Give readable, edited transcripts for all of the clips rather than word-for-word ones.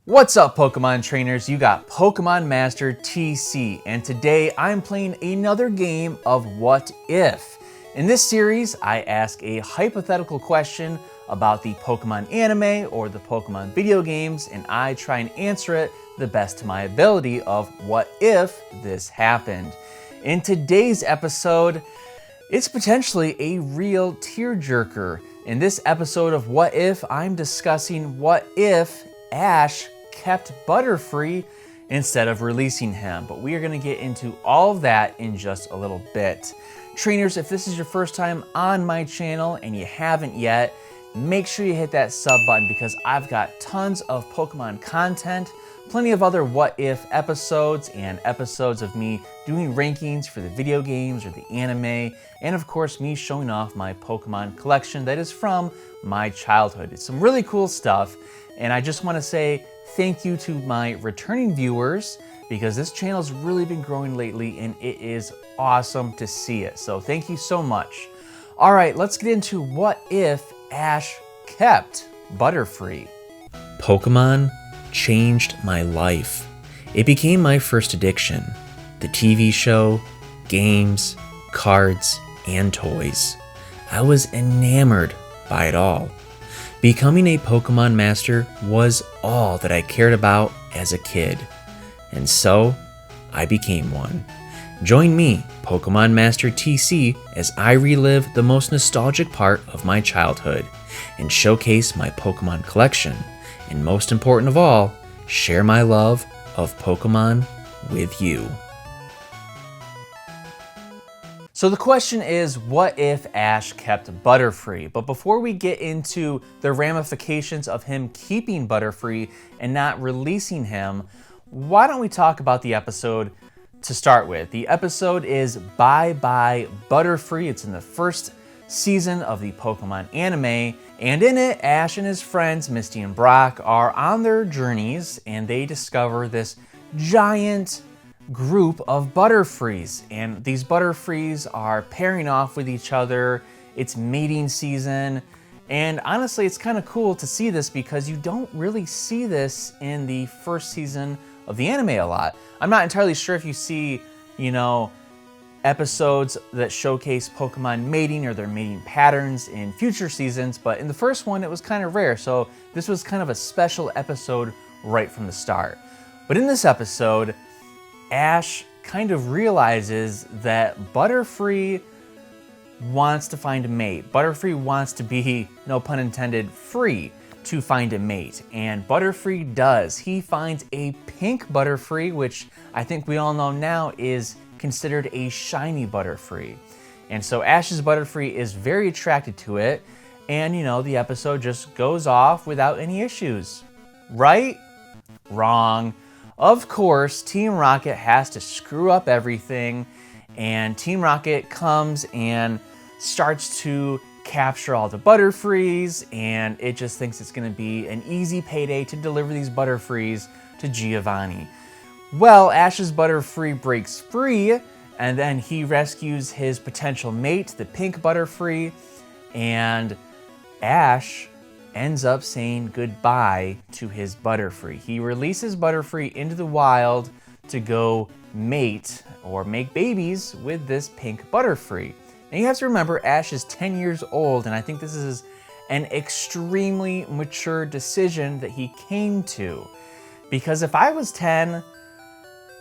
What's up, Pokemon trainers? You got Pokemon Master TC, and today I'm playing another game of What If. In this series, I ask a hypothetical question about the Pokemon anime or the Pokemon video games, and I try and answer it the best to my ability of what if this happened. In today's episode, it's potentially a real tearjerker. In this episode of What If, I'm discussing what if Ash kept Butterfree instead of releasing him. But we are going to get into all of that in just a little bit. Trainers, if this is your first time on my channel and you haven't yet, make sure you hit that sub button because I've got tons of Pokemon content, plenty of other what if episodes and episodes of me doing rankings for the video games or the anime, and of course me showing off my Pokemon collection that is from my childhood. It's some really cool stuff, and I just want to say thank you to my returning viewers because this channel has really been growing lately and it is awesome to see it. So thank you so much. All right, let's get into what if Ash kept Butterfree. Pokemon changed my life. It became my first addiction. The TV show, games, cards, and toys. I was enamored by it all. Becoming a Pokemon Master was all that I cared about as a kid. And so, I became one. Join me, Pokemon Master TC, as I relive the most nostalgic part of my childhood and showcase my Pokemon collection. And most important of all, share my love of Pokemon with you. So the question is, what if Ash kept Butterfree? But before we get into the ramifications of him keeping Butterfree and not releasing him, why don't we talk about the episode to start with? The episode is Bye Bye Butterfree. It's in the first season of the Pokemon anime, and in it, Ash and his friends, Misty and Brock, are on their journeys, and they discover this giant group of Butterfrees, and these Butterfrees are pairing off with each other. It's mating season, and honestly, it's kind of cool to see this because you don't really see this in the first season of the anime a lot. I'm not entirely sure if you see, episodes that showcase Pokemon mating or their mating patterns in future seasons, but in the first one, it was kind of rare, so this was kind of a special episode right from the start. But in this episode, Ash kind of realizes that Butterfree wants to find a mate. Butterfree wants to be, no pun intended, free to find a mate. And Butterfree does. He finds a pink Butterfree, which I think we all know now is considered a shiny Butterfree. And so Ash's Butterfree is very attracted to it. And, the episode just goes off without any issues. Right? Wrong. Of course, Team Rocket has to screw up everything, and Team Rocket comes and starts to capture all the Butterfrees, and it just thinks it's going to be an easy payday to deliver these Butterfrees to Giovanni. Well, Ash's Butterfree breaks free, and then he rescues his potential mate, the pink Butterfree, and Ash ends up saying goodbye to his Butterfree. He releases Butterfree into the wild to go mate or make babies with this pink Butterfree. And you have to remember, Ash is 10 years old, and I think this is an extremely mature decision that he came to. Because if I was 10,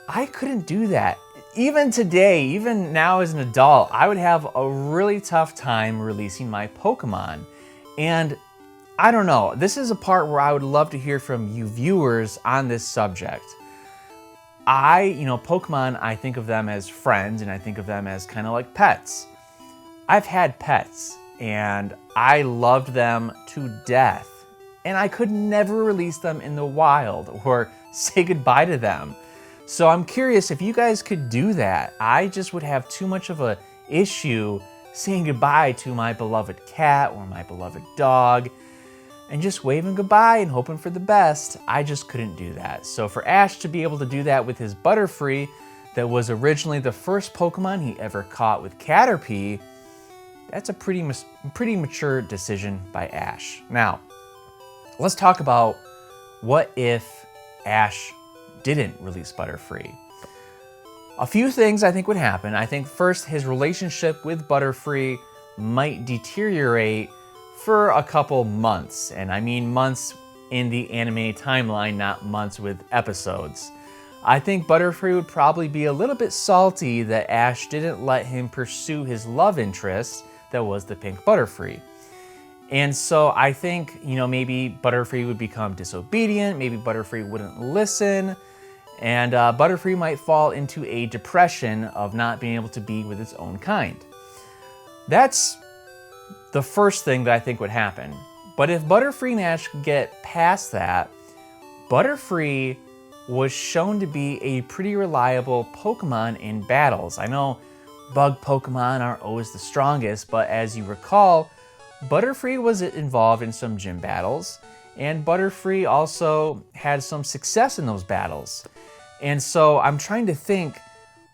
I couldn't do that. Even today, even now as an adult, I would have a really tough time releasing my Pokemon. And I don't know, this is a part where I would love to hear from you viewers on this subject. Pokemon, I think of them as friends and I think of them as kind of like pets. I've had pets and I loved them to death, and I could never release them in the wild or say goodbye to them. So I'm curious if you guys could do that. I just would have too much of an issue saying goodbye to my beloved cat or my beloved dog and just waving goodbye and hoping for the best. I just couldn't do that. So for Ash to be able to do that with his Butterfree, that was originally the first Pokemon he ever caught with Caterpie, that's a pretty mature decision by Ash. Now, let's talk about what if Ash didn't release Butterfree? A few things I think would happen. I think first, his relationship with Butterfree might deteriorate for a couple months. And I mean months in the anime timeline, not months with episodes. I think Butterfree would probably be a little bit salty that Ash didn't let him pursue his love interest that was the pink Butterfree. And so I think, maybe Butterfree would become disobedient, maybe Butterfree wouldn't listen, and Butterfree might fall into a depression of not being able to be with its own kind. That's the first thing that I think would happen. But if Butterfree and Ash get past that, Butterfree was shown to be a pretty reliable Pokemon in battles. I know bug Pokemon aren't always the strongest, but as you recall, Butterfree was involved in some gym battles, and Butterfree also had some success in those battles. And so I'm trying to think,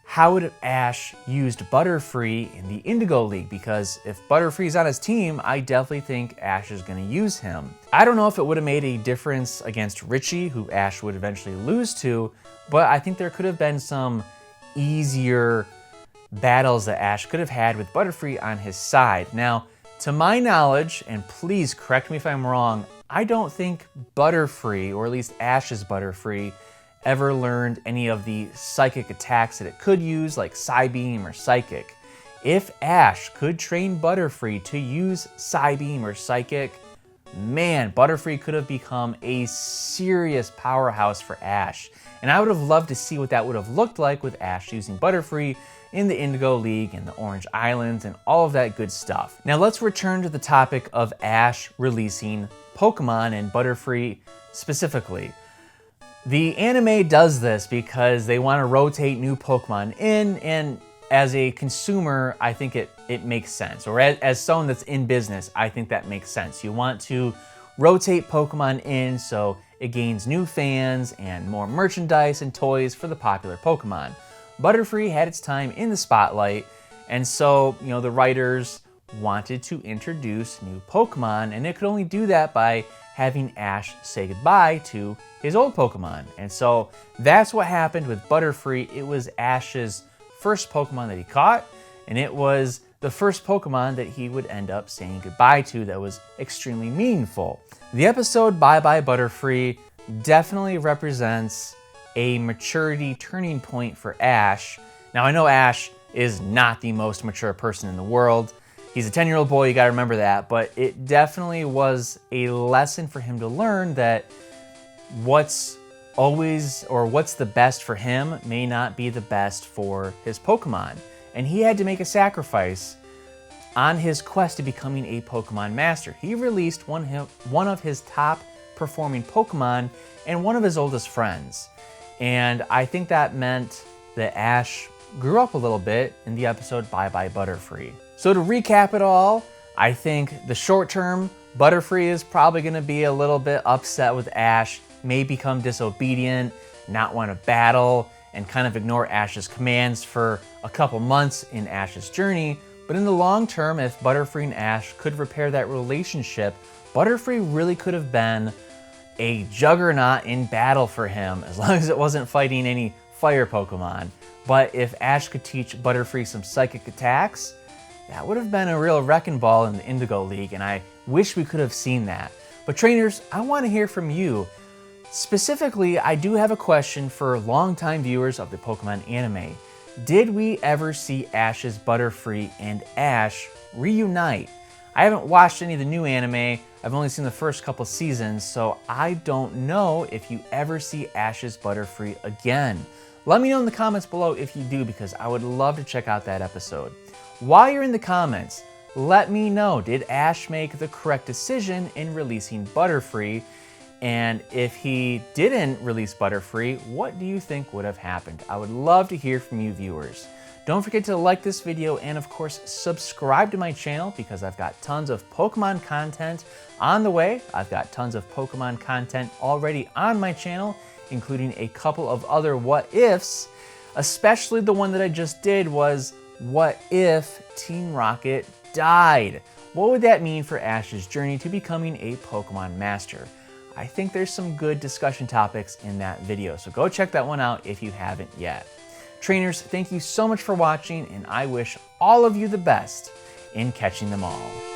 how would Ash used Butterfree in the Indigo League? Because if Butterfree's on his team, I definitely think Ash is going to use him. I don't know if it would have made a difference against Richie, who Ash would eventually lose to, but I think there could have been some easier battles that Ash could have had with Butterfree on his side. Now, to my knowledge, and please correct me if I'm wrong, I don't think Butterfree, or at least Ash's Butterfree, ever learned any of the psychic attacks that it could use, like Psybeam or Psychic. If Ash could train Butterfree to use Psybeam or Psychic, man, Butterfree could have become a serious powerhouse for Ash. And I would have loved to see what that would have looked like with Ash using Butterfree in the Indigo League and the Orange Islands and all of that good stuff. Now let's return to the topic of Ash releasing Pokemon and Butterfree specifically. The anime does this because they want to rotate new Pokemon in, and as a consumer, I think it makes sense. Or as someone that's in business, I think that makes sense. You want to rotate Pokemon in so it gains new fans and more merchandise and toys for the popular Pokemon. Butterfree had its time in the spotlight, and so, the writers wanted to introduce new Pokemon, and it could only do that by having Ash say goodbye to his old Pokemon. And so that's what happened with Butterfree. It was Ash's first Pokemon that he caught, and it was the first Pokemon that he would end up saying goodbye to that was extremely meaningful. The episode Bye Bye Butterfree definitely represents a maturity turning point for Ash. Now I know Ash is not the most mature person in the world. He's a 10-year-old boy, you gotta remember that, but it definitely was a lesson for him to learn that what's the best for him may not be the best for his Pokemon. And he had to make a sacrifice on his quest to becoming a Pokemon Master. He released one of his top performing Pokemon and one of his oldest friends. And I think that meant that Ash grew up a little bit in the episode Bye Bye Butterfree. So to recap it all, I think the short term, Butterfree is probably going to be a little bit upset with Ash, may become disobedient, not want to battle, and kind of ignore Ash's commands for a couple months in Ash's journey. But in the long term, if Butterfree and Ash could repair that relationship, Butterfree really could have been a juggernaut in battle for him, as long as it wasn't fighting any fire Pokemon. But if Ash could teach Butterfree some psychic attacks, that would have been a real wrecking ball in the Indigo League, and I wish we could have seen that. But trainers, I want to hear from you. Specifically, I do have a question for longtime viewers of the Pokemon anime. Did we ever see Ash's Butterfree and Ash reunite? I haven't watched any of the new anime. I've only seen the first couple seasons, so I don't know if you ever see Ash's Butterfree again. Let me know in the comments below if you do, because I would love to check out that episode. While you're in the comments, let me know, did Ash make the correct decision in releasing Butterfree? And if he didn't release Butterfree, what do you think would have happened? I would love to hear from you viewers. Don't forget to like this video and of course subscribe to my channel, because I've got tons of Pokemon content on the way. I've got tons of Pokemon content already on my channel, including a couple of other what ifs, especially the one that I just did was, what if Team Rocket died? What would that mean for Ash's journey to becoming a Pokemon Master? I think there's some good discussion topics in that video, so go check that one out if you haven't yet. Trainers, thank you so much for watching, and I wish all of you the best in catching them all.